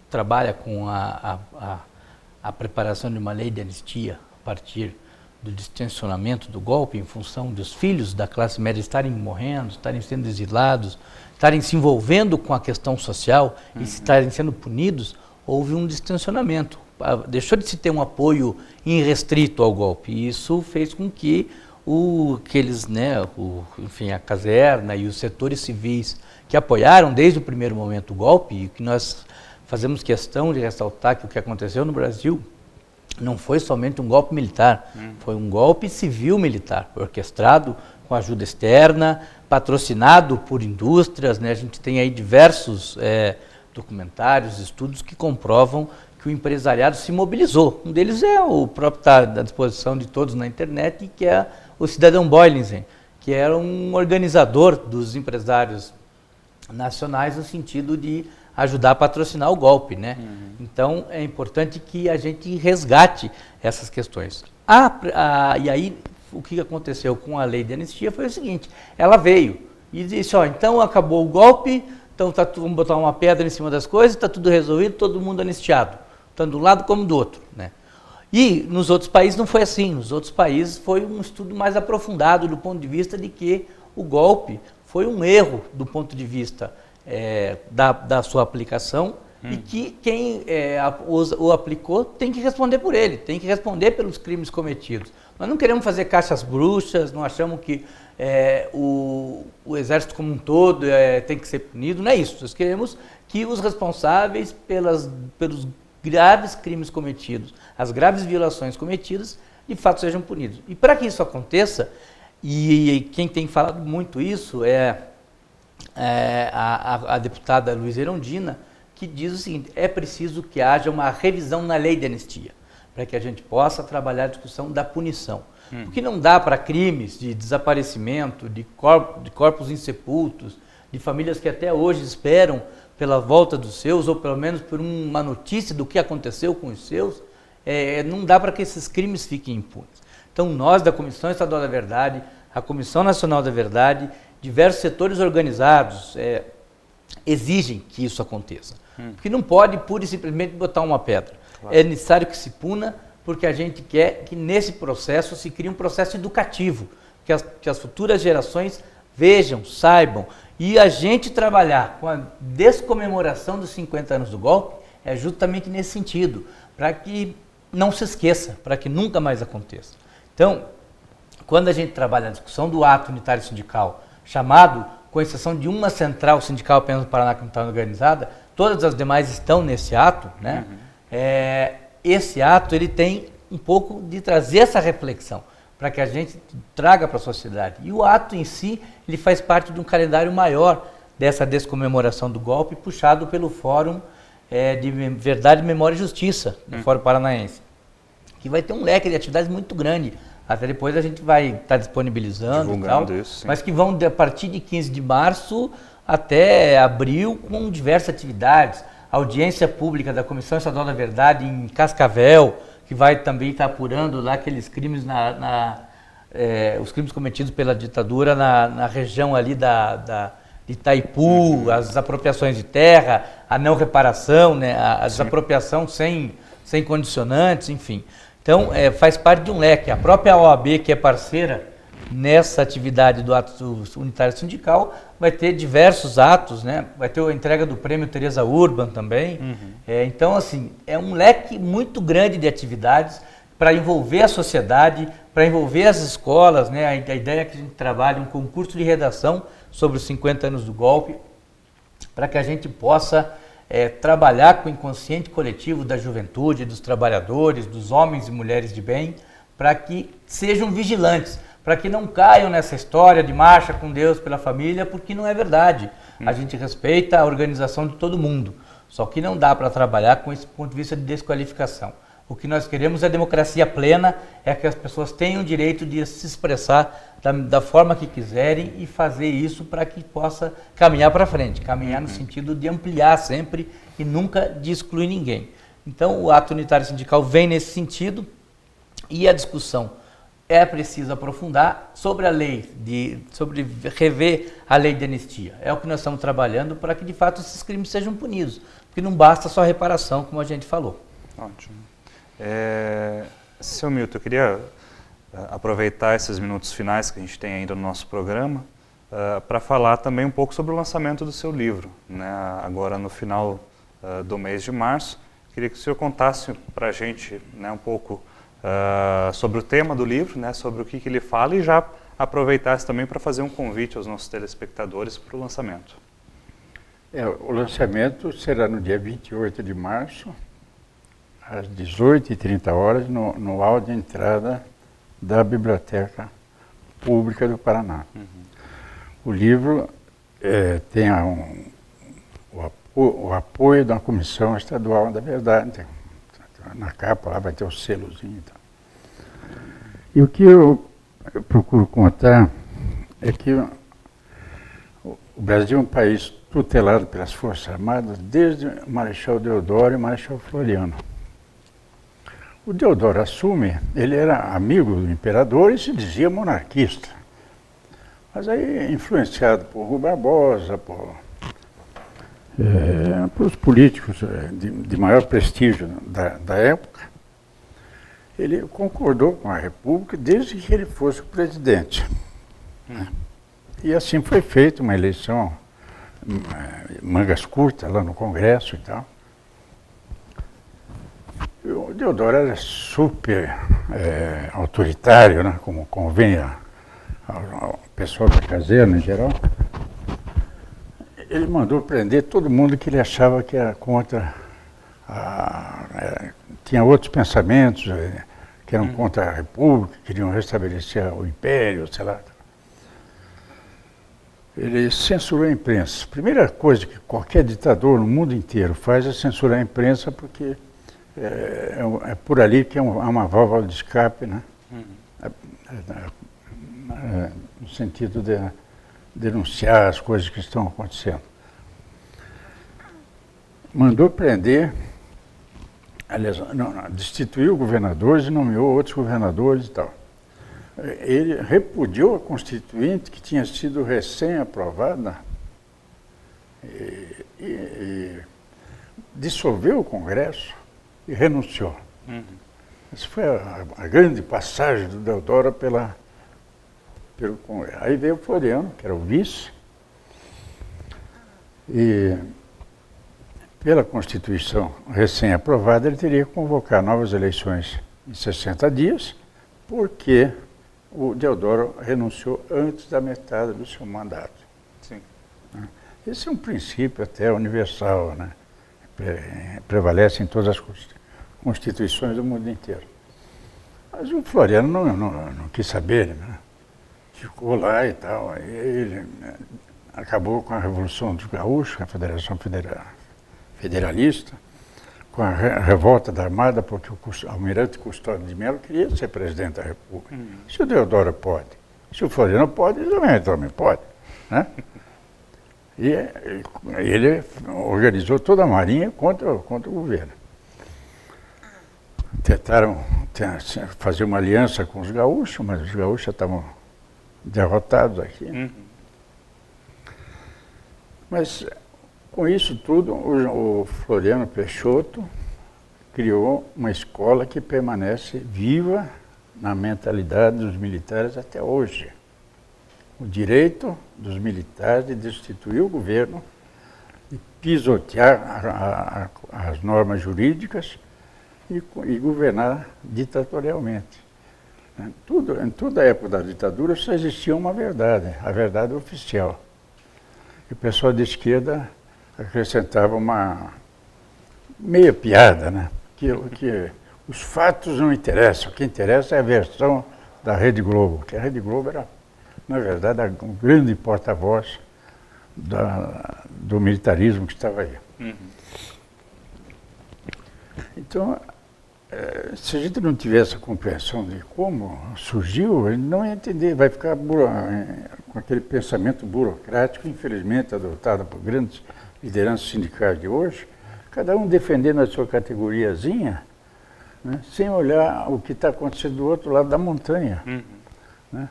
trabalha com a preparação de uma lei de anistia a partir do distensionamento do golpe em função dos filhos da classe média estarem morrendo, estarem sendo exilados, estarem se envolvendo com a questão social e estarem sendo punidos, houve um distensionamento. Deixou de se ter um apoio irrestrito ao golpe. E isso fez com que enfim, a caserna e os setores civis que apoiaram desde o primeiro momento o golpe, e que nós fazemos questão de ressaltar que o que aconteceu no Brasil não foi somente um golpe militar, foi um golpe civil-militar, orquestrado com ajuda externa, patrocinado por indústrias, né? A gente tem aí diversos documentários, estudos que comprovam que o empresariado se mobilizou. Um deles é o próprio, está à disposição de todos na internet, que é o cidadão Boylinsen, que era um organizador dos empresários nacionais no sentido de ajudar a patrocinar o golpe, né? Então é importante que a gente resgate essas questões. E aí o que aconteceu com a lei de anistia foi o seguinte, ela veio e disse, ó, então acabou o golpe, então vamos botar uma pedra em cima das coisas, está tudo resolvido, todo mundo anistiado, tanto de um lado como do outro, né? E nos outros países não foi assim, nos outros países foi um estudo mais aprofundado do ponto de vista de que o golpe foi um erro do ponto de vista da sua aplicação e que quem o aplicou tem que responder por ele, tem que responder pelos crimes cometidos. Nós não queremos fazer caixas bruxas, não achamos que o exército como um todo tem que ser punido, não é isso. Nós queremos que os responsáveis pelos graves crimes cometidos, as graves violações cometidas, de fato sejam punidos. E para que isso aconteça, e quem tem falado muito isso é a deputada Luísa Erundina, que diz o seguinte, é preciso que haja uma revisão na lei de anistia, para que a gente possa trabalhar a discussão da punição. Porque não dá para crimes de desaparecimento, de corpos insepultos, de famílias que até hoje esperam pela volta dos seus, ou pelo menos por uma notícia do que aconteceu com os seus, não dá para que esses crimes fiquem impunes. Então nós da Comissão Estadual da Verdade, a Comissão Nacional da Verdade, diversos setores organizados exigem que isso aconteça. Porque não pode pura e simplesmente botar uma pedra. Claro. É necessário que se puna, porque a gente quer que nesse processo se crie um processo educativo, que as futuras gerações vejam, saibam. E a gente trabalhar com a descomemoração dos 50 anos do golpe é justamente nesse sentido, para que não se esqueça, para que nunca mais aconteça. Então, quando a gente trabalha na discussão do ato unitário sindical, chamado, com exceção de uma central sindical apenas no Paraná que não está organizada, todas as demais estão nesse ato, né? Esse ato ele tem um pouco de trazer essa reflexão, para que a gente traga para a sociedade. E o ato em si, ele faz parte de um calendário maior dessa descomemoração do golpe, puxado pelo Fórum de Verdade, Memória e Justiça, do Fórum Paranaense, que vai ter um leque de atividades muito grande. Até depois a gente vai estar disponibilizando e tal, isso, mas que vão a partir de 15 de março até abril com diversas atividades. Audiência pública da Comissão Estadual da Verdade em Cascavel, que vai também estar apurando lá aqueles crimes, os crimes cometidos pela ditadura na região ali de Itaipu, as apropriações de terra, a não reparação, né, a desapropriação sem condicionantes, enfim. Então, faz parte de um leque. A própria OAB, que é parceira nessa atividade do ato unitário sindical, vai ter diversos atos, né? Vai ter a entrega do prêmio Teresa Urban também. Então, assim, é um leque muito grande de atividades para envolver a sociedade, para envolver as escolas, né? A ideia é que a gente trabalhe um concurso de redação sobre os 50 anos do golpe, para que a gente possa trabalhar com o inconsciente coletivo da juventude, dos trabalhadores, dos homens e mulheres de bem, para que sejam vigilantes, para que não caiam nessa história de marcha com Deus pela família, porque não é verdade. A gente respeita a organização de todo mundo, só que não dá para trabalhar com esse ponto de vista de desqualificação. O que nós queremos é democracia plena, é que as pessoas tenham o direito de se expressar da forma que quiserem e fazer isso para que possa caminhar para frente, caminhar no sentido de ampliar sempre e nunca de excluir ninguém. Então o ato unitário sindical vem nesse sentido e a discussão é preciso aprofundar sobre a lei, sobre rever a lei de anistia. É o que nós estamos trabalhando para que de fato esses crimes sejam punidos, porque não basta só reparação, como a gente falou. Ótimo. Seu Milton, eu queria aproveitar esses minutos finais que a gente tem ainda no nosso programa para falar também um pouco sobre o lançamento do seu livro, né? Agora no final do mês de março. Queria que o senhor contasse para a gente, né, um pouco sobre o tema do livro, né, sobre o que ele fala, e já aproveitasse também para fazer um convite aos nossos telespectadores para o lançamento. O lançamento será no dia 28 de março, às 18h30, no hall de entrada da Biblioteca Pública do Paraná. O livro tem o apoio da Comissão Estadual da Verdade. Na capa lá vai ter o selozinho. E o que eu procuro contar é que o Brasil é um país tutelado pelas Forças Armadas desde o Marechal Deodoro e o Marechal Floriano. O Deodoro Assume, ele era amigo do imperador e se dizia monarquista. Mas aí, influenciado por Rui Barbosa, por os políticos de maior prestígio da época, ele concordou com a República desde que ele fosse o presidente. E assim foi feita uma eleição, mangas curtas lá no Congresso e tal. O Deodoro era super autoritário, né, como convém ao pessoal da caserna em geral. Ele mandou prender todo mundo que ele achava que era contra, tinha outros pensamentos, que eram contra a República, queriam restabelecer o Império, sei lá. Ele censurou a imprensa. A primeira coisa que qualquer ditador no mundo inteiro faz é censurar a imprensa, porque é por ali que há uma válvula de escape, né? No sentido de denunciar as coisas que estão acontecendo. Mandou prender, aliás, destituiu governadores e nomeou outros governadores e tal. Ele repudiou a Constituinte, que tinha sido recém-aprovada, e dissolveu o Congresso e renunciou. Essa foi a grande passagem do Deodoro pelo Congresso. Aí veio o Floriano, que era o vice, e pela Constituição recém-aprovada, ele teria que convocar novas eleições em 60 dias, porque o Deodoro renunciou antes da metade do seu mandato. Sim. Esse é um princípio até universal, né? Prevalece em todas as constituições do mundo inteiro. Mas o Floriano não quis saber, né? Ficou lá e tal. Aí ele acabou com a Revolução dos Gaúchos, a Federação Federalista, com a revolta da Armada, porque o almirante Custódio de Melo queria ser presidente da República. Se o Deodoro pode, se o Floriano pode, ele também pode, né? E ele organizou toda a Marinha contra o governo. Tentaram fazer uma aliança com os gaúchos, mas os gaúchos já estavam derrotados aqui. Mas, com isso tudo, o Floriano Peixoto criou uma escola que permanece viva na mentalidade dos militares até hoje. O direito dos militares de destituir o governo e pisotear as normas jurídicas e governar ditatorialmente. Em toda a época da ditadura só existia uma verdade, a verdade oficial. E o pessoal de esquerda acrescentava uma meia piada, né? Que os fatos não interessam, o que interessa é a versão da Rede Globo, que a Rede Globo era, na verdade, um grande porta-voz do militarismo que estava aí. Então, se a gente não tivesse a compreensão de como surgiu, ele não ia entender, vai ficar com aquele pensamento burocrático, infelizmente adotado por grandes lideranças sindicais de hoje, cada um defendendo a sua categoriazinha, né, sem olhar o que está acontecendo do outro lado da montanha. Né?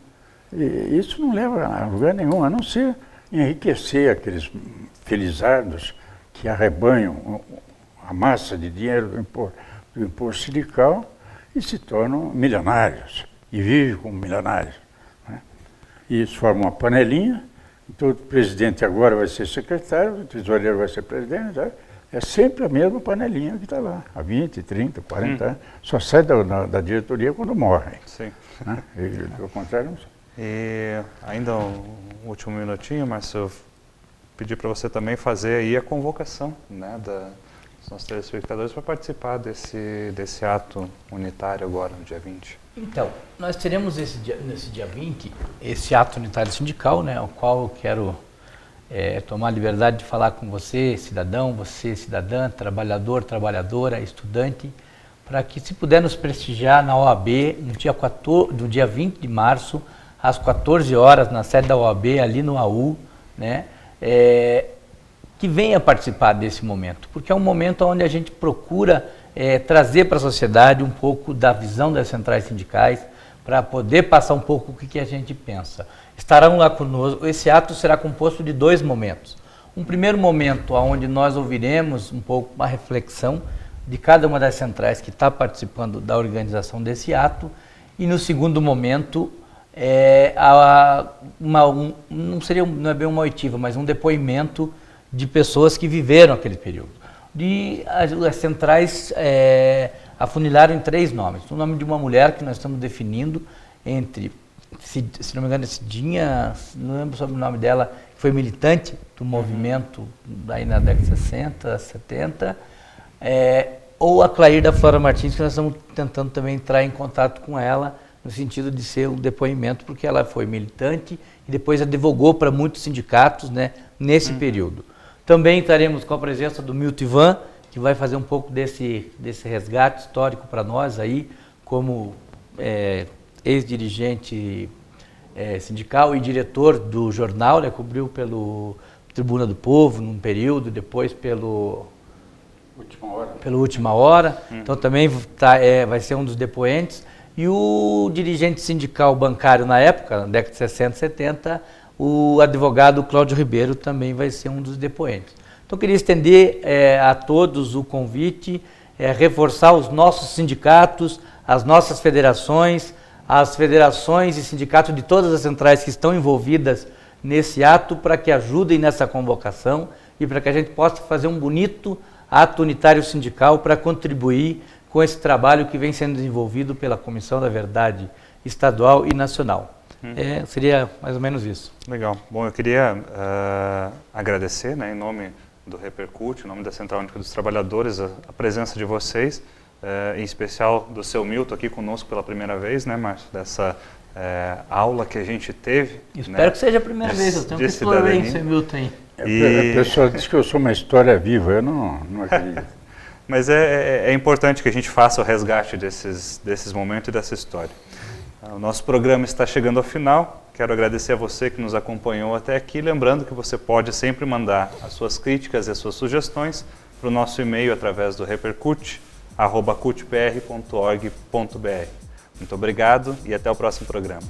E isso não leva a lugar nenhum, a não ser enriquecer aqueles felizardos que arrebanham a massa de dinheiro do imposto sindical e se tornam milionários, e vivem como milionários. Né? E isso forma uma panelinha, então o presidente agora vai ser secretário, o tesoureiro vai ser presidente, tá? É sempre a mesma panelinha que está lá, há 20, 30, 40 anos, só sai da diretoria quando morre. Sim. Né? E, do contrário, não sei. E ainda um último minutinho, Márcio, eu pedi para você também fazer aí a convocação, né, dos nossos telespectadores para participar desse ato unitário agora, no dia 20. Então, nós teremos nesse dia 20, esse ato unitário sindical, né, o qual eu quero tomar a liberdade de falar com você, cidadão, você, cidadã, trabalhador, trabalhadora, estudante, para que, se puder nos prestigiar na OAB, no dia 20 de março, às 14 horas, na sede da OAB, ali no AU, né, que venha participar desse momento, porque é um momento onde a gente procura trazer para a sociedade um pouco da visão das centrais sindicais, para poder passar um pouco o que a gente pensa. Estarão lá conosco. Esse ato será composto de 2 momentos. Um primeiro momento, onde nós ouviremos um pouco uma reflexão de cada uma das centrais que está participando da organização desse ato, e no segundo momento, não é bem uma oitiva, mas um depoimento de pessoas que viveram aquele período. As centrais afunilaram em 3 nomes. O nome de uma mulher que nós estamos definindo entre, se não me engano, é Cidinha, não lembro sobre o nome dela, que foi militante do movimento daí na década de 60, 70, ou a Clair da Flora Martins, que nós estamos tentando também entrar em contato com ela, no sentido de ser um depoimento, porque ela foi militante e depois advogou para muitos sindicatos, né, nesse período. Também estaremos com a presença do Milton Ivan, que vai fazer um pouco desse resgate histórico para nós aí, como ex-dirigente sindical e diretor do jornal, né, cobriu pelo Tribuna do Povo num período, depois pelo Última Hora. Então também vai ser um dos depoentes. E o dirigente sindical bancário na época, na década de 60, 70, o advogado Cláudio Ribeiro também vai ser um dos depoentes. Então, eu queria estender a todos o convite, reforçar os nossos sindicatos, as nossas federações, as federações e sindicatos de todas as centrais que estão envolvidas nesse ato, para que ajudem nessa convocação e para que a gente possa fazer um bonito ato unitário sindical para contribuir com esse trabalho que vem sendo desenvolvido pela Comissão da Verdade Estadual e Nacional. Seria mais ou menos isso. Legal. Bom, eu queria agradecer, né, em nome do Repercute, em nome da Central Única dos Trabalhadores, a presença de vocês, em especial do seu Milton aqui conosco pela primeira vez, né, Márcio, dessa aula que a gente teve. Espero, né, que seja a primeira vez, eu tenho que explorar o seu Milton aí. A pessoa diz que eu sou uma história viva, eu não acredito. Mas é importante que a gente faça o resgate desses momentos e dessa história. O nosso programa está chegando ao final. Quero agradecer a você que nos acompanhou até aqui. Lembrando que você pode sempre mandar as suas críticas e as suas sugestões para o nosso e-mail através do repercute@cutpr.org.br. Muito obrigado e até o próximo programa.